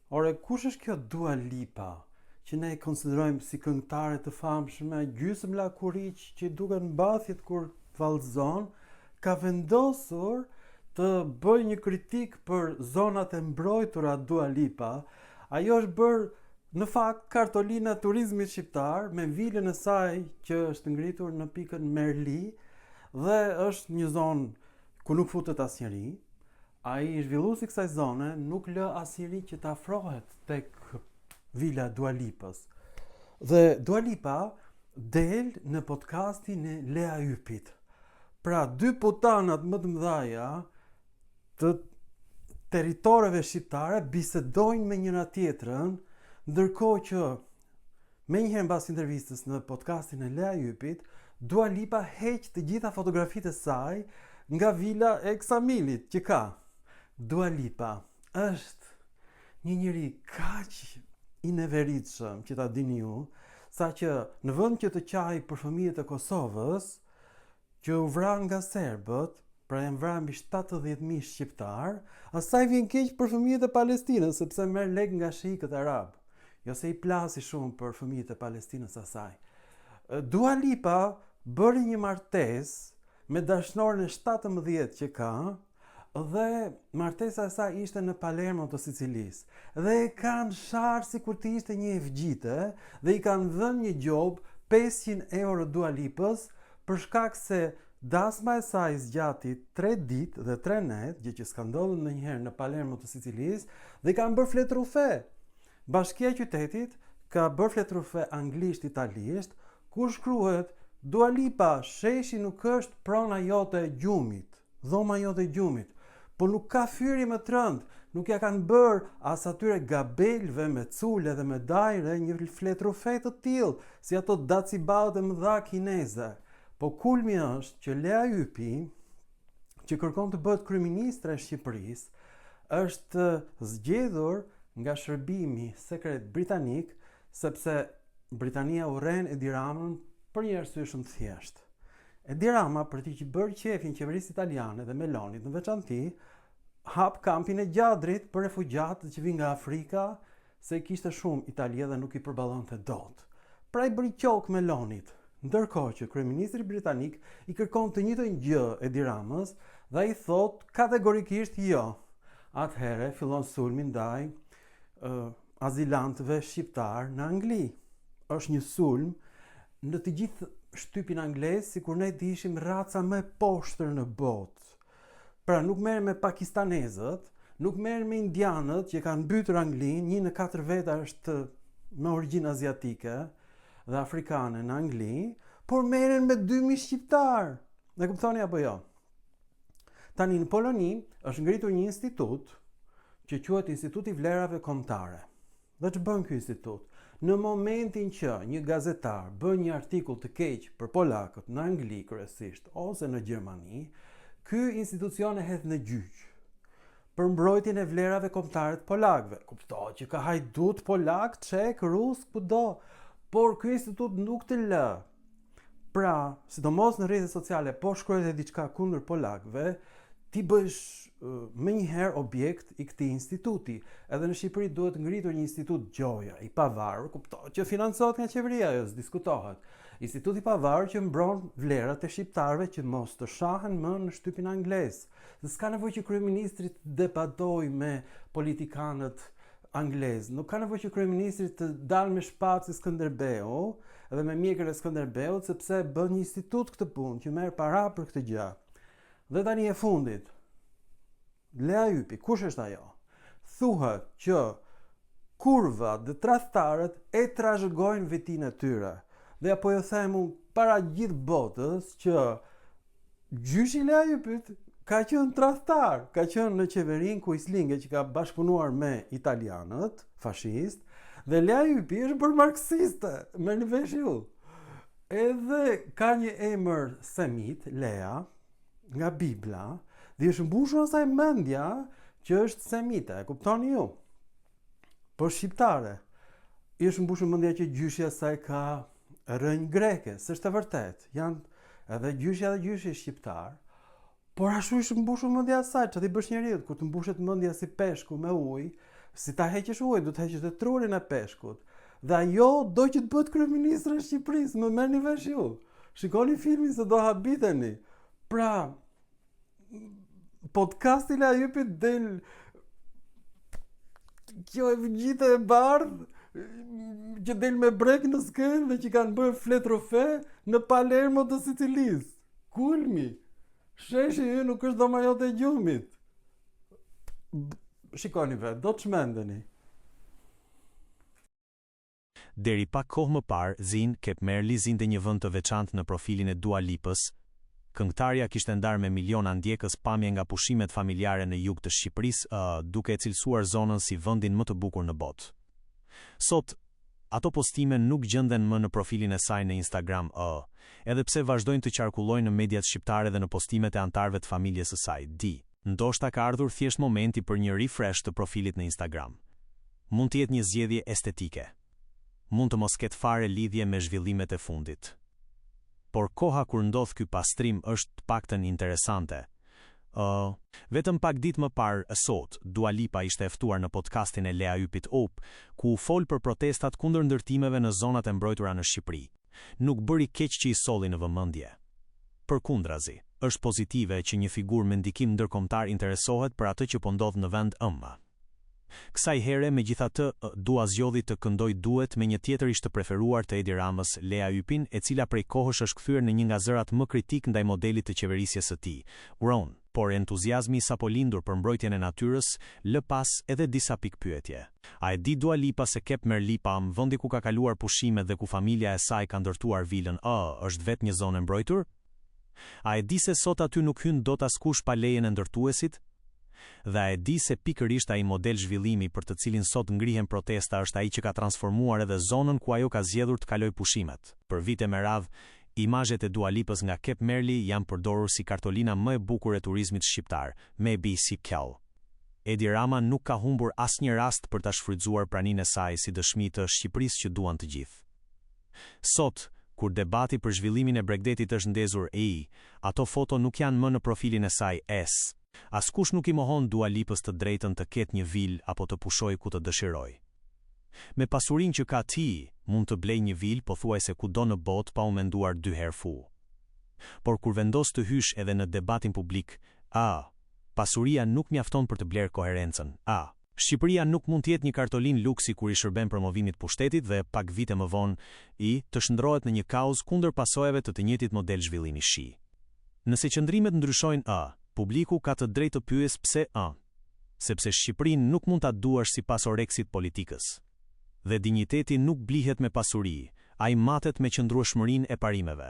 Ore, kush është kjo Dua Lipa, që ne e konsiderojmë si këngëtare të famshme, gjysmë lakuriq që duken mbathjet kur vallëzon, ka vendosur të bëjë një kritik për zonat e mbrojtura Dua Lipa. Ajo është bërë në fakt kartolina turizmit shqiptar me vilën e saj që është ngritur në pikën Merli dhe është një zonë ku nuk futet asnjëri. Ai i zhvilluesi i kësaj zone nuk lë asnjëri që të afrohet tek vila Dua Lipës. Dhe Dua Lipa del në podcastin e Lea Ypit. Pra, dy putanat më të mëdhaja të territoreve shqiptare bisedojnë me njëra tjetrën, ndërkohë që menjëherë mbas intervistës në podcastin e Lea Ypit, Dua Lipa heq të gjitha fotografitë e saj nga vila e Ksamilit që ka. Dua Lipa është një njeri kaq i neveritshëm që ta dini ju, sa që në vend që të qaj për fëmijët e Kosovës, që u vran nga serbët, pra janë vrarë mbi 70.000 shqiptar, asaj vjen keq për fëmijët e Palestinës, sepse merr lek nga shejkët arab. Jo se i plasi shumë për fëmijët e Palestinës asaj. Dua Lipa bëri një martesë me dashnoren e 17 që ka, dhe martesa e saj ishte në Palermo të Sicilisë. Dhe e kanë sharë si kur të ishte një evgjite dhe i kanë dhënë një gjobë 500 euro Dua Lipës për shkak se dasma e saj zgjati 3 ditë dhe 3 net, gjë që s'ka ndodhur ndonjëherë në Palermo të Sicilisë, dhe i kanë bërë fletrufe. Bashkia e qytetit ka bërë fletrufe anglisht-italisht, ku shkruhet: Dua Lipa, sheshi nuk është prona jote e gjumit, dhoma jote e gjumit, po nuk ka fyri më të rënd, nuk ja kanë bërë as atyre gabelve me cule dhe me dajre një fletrufe të tillë, si ato dacibaut e mëdha kineze. Po kulmi është që Lea Ypi, që kërkon të bëhet kryeministre e Shqipërisë, është zgjedhur nga shërbimi sekret britanik, sepse Britania urren Edi Ramën për një arsye shumë të thjeshtë. Edi Rama, për t'i që bërë qefin qeverisë italiane dhe Melonit në veçanti, hap kampin e Gjadrit për refugjatët që vinë nga Afrika, se kishte shumë Italia dhe nuk i përballonte dot. Pra i bëri qok Melonit, ndërkohë që kryeministri britanik i kërkon të njëjtën gjë Edi Ramës dhe ai thot kategorikisht jo. Atëherë fillon sulmi ndaj azilantëve shqiptar në Angli. Është një sulm në të gjithë shtypin anglez, sikur ne të ishim raca më e poshtër në botë. Pra nuk merren me pakistanezët, nuk merren me indianët që kanë mbytur Anglinë, 1 në 4 veta është me origjinë aziatike dhe afrikane në Angli, por merren me 2.000 shqiptar. Ne kuptoni apo jo? Tani në Poloni është ngritur një institut që quhet Instituti i Vlerave Kombëtare. Dhe që bën ky institut? Në momentin që një gazetar bën një artikull të keq për polakët në Angli kryesisht ose në Gjermani, ky institucion e hedh në gjyq për mbrojtjen e vlerave kombëtare të polakëve. Kuptohet që ka hajdut polak, çek, rus, kudo, por ky institut nuk të lë. Pra, sidomos në rrjetet sociale, po shkruhet diçka kundër polakëve, ti bësh më njëherë objekt i këtij instituti. Edhe në Shqipëri duhet ngritur një institut gjoja, i pavarur, kuptohet që financohet nga qeveria, jo diskutohet. Instituti i pavarur që mbron vlerat e shqiptarëve që mos të shahen më në shtypin anglez. Dhe s'ka nevojë që kryeministri të debatojë me politikanët anglez. Nuk ka nevojë që kryeministri të dalë me shpatës Skënderbeu dhe me mjekër e Skënderbeut, sepse bën një institut këtë punë që merr para për këtë gjë. Dhe tani e fundit, Lea Ypi, kush është ajo? Thuhet që kurvat dhe tradhtarët e trashëgojnë vetinë e tyre. Dhe apo jo them unë para gjithë botës që gjyshi Lea Ypit ka qenë tradhtar, ka qenë në qeverinë Kuislinge që ka bashkëpunuar me italianët, fashist, dhe Lea Ypi është bërë marksiste, merrni vesh ju. Edhe ka një emër semit, Lea, nga Bibla, dhe është mbushur asaj mendja që është semite, e kuptoni ju? Por shqiptare, është mbushur mendja që gjyshi i saj ka rënjë greke, s'është e vërtet. Janë edhe gjyshi shqiptar, por ashtu është mbushur mendja e saj, çfarë i bësh njeriu kur të mbushet mendja si peshku me ujë, Si ta heqësh ujë, do të heqësh dhe trurin e peshkut. Dhe ajo do që të bëhet kryeministre e Shqipërisë, më merrni vesh ju. Shikoni filmin se do habiteni. Pra, podcasti i Ajupit del kjo e gjithë e bardhë që del me brek në skenë dhe që kanë bërë flet trofe në Palermo të Sicilisë. Kulmi. Sheshi ju nuk është dhoma jote e gjumit. Shikoni vetë, do të shmendeni. Deri pak kohë më parë, Zin Kep Merli zinte një vend të veçantë në profilin e Dua Lipës. Këngëtarja kishte ndarë me miliona ndjekës pamje nga pushimet familjare në jug të Shqipërisë, duke e cilësuar zonën si vendin më të bukur në botë. Sot, ato postime nuk gjenden më në profilin e saj në Instagram, edhe pse vazhdojnë të qarkullojnë në mediat shqiptare dhe në postimet e antarëve të familjes së saj. Ndoshta ka ardhur thjesht momenti për një refresh të profilit në Instagram. Mund të jetë një zgjedhje estetike. Mund të mos ketë fare lidhje me zhvillimet e fundit. Por koha kur ndodh ky pastrim është të paktën interesante. Vetëm pak ditë më parë sot, Dua Lipa ishte e ftuar në podcastin e Lea Ypit Op, ku u fol për protestat kundër ndërtimeve në zonat e mbrojtura në Shqipëri. Nuk bëri keq që i solli në vëmendje. Përkundrazi, është pozitive që një figurë me ndikim ndërkombëtar interesohet për atë që po ndodh në vend ëmbë. Kësaj here, megjithatë, Dua zgjodhi të këndoj duet me një tjetër ish të preferuar të Edi Ramës, Lea Ypin, e cila prej kohësh është kthyer në një nga zërat më kritik ndaj modelit të qeverisjes së tij, Ron, por entuziazmi sapo lindur për mbrojtjen e natyrës lë pas edhe disa pikpyetje. A e di Dua Lipa se Kep Merli Pam, vendi ku ka kaluar pushimet dhe ku familja e saj ka ndërtuar vilën, është vetë një zonë e mbrojtur? A e di se sot aty nuk hyn dot askush pa lejen e ndërtuesit? Dhe a e di se pikërisht ai model zhvillimi për të cilin sot ngrihen protesta është ai që ka transformuar edhe zonën ku ajo ka zgjedhur të kaloj pushimet. Për vite me radhë, imazhet e Dua Lipës nga Kep Merli janë përdorur si kartolina më e bukur e turizmit shqiptar, me B.C. Kell. Edi Rama nuk ka humbur asnjë rast për ta shfrytzuar praninë e saj si dëshmi të Shqipërisë që duan të gjithë. Sot, kur debati për zhvillimin e Bregdetit është ndezur ato foto nuk janë më në profilin e saj Askush nuk i mohon Dua Lipës të drejtën të ketë një vilë apo të pushojë ku të dëshirojë. Me pasurinë që ka ti, mund të blej një vilë pothuajse kudo në botë pa u menduar dy herë fu. Por kur vendos të hysh edhe në debatin publik, pasuria nuk mjafton për të blerë koherencën. Shqipëria nuk mund të jetë një kartolin luksi kur i shërben promovimit pushtetit dhe pak vite më vonë të shndrohet në një kauzë kundër pasojave të njëjtit model zhvillimi shi. Nëse qëndrimet ndryshojnë, publiku ka të drejtë të pyesë pse sepse Shqipërinë nuk mund ta duash sipas oreksit politikës. Dhe dinjiteti nuk blihet me pasuri, ai matet me qëndrueshmërinë e parimeve.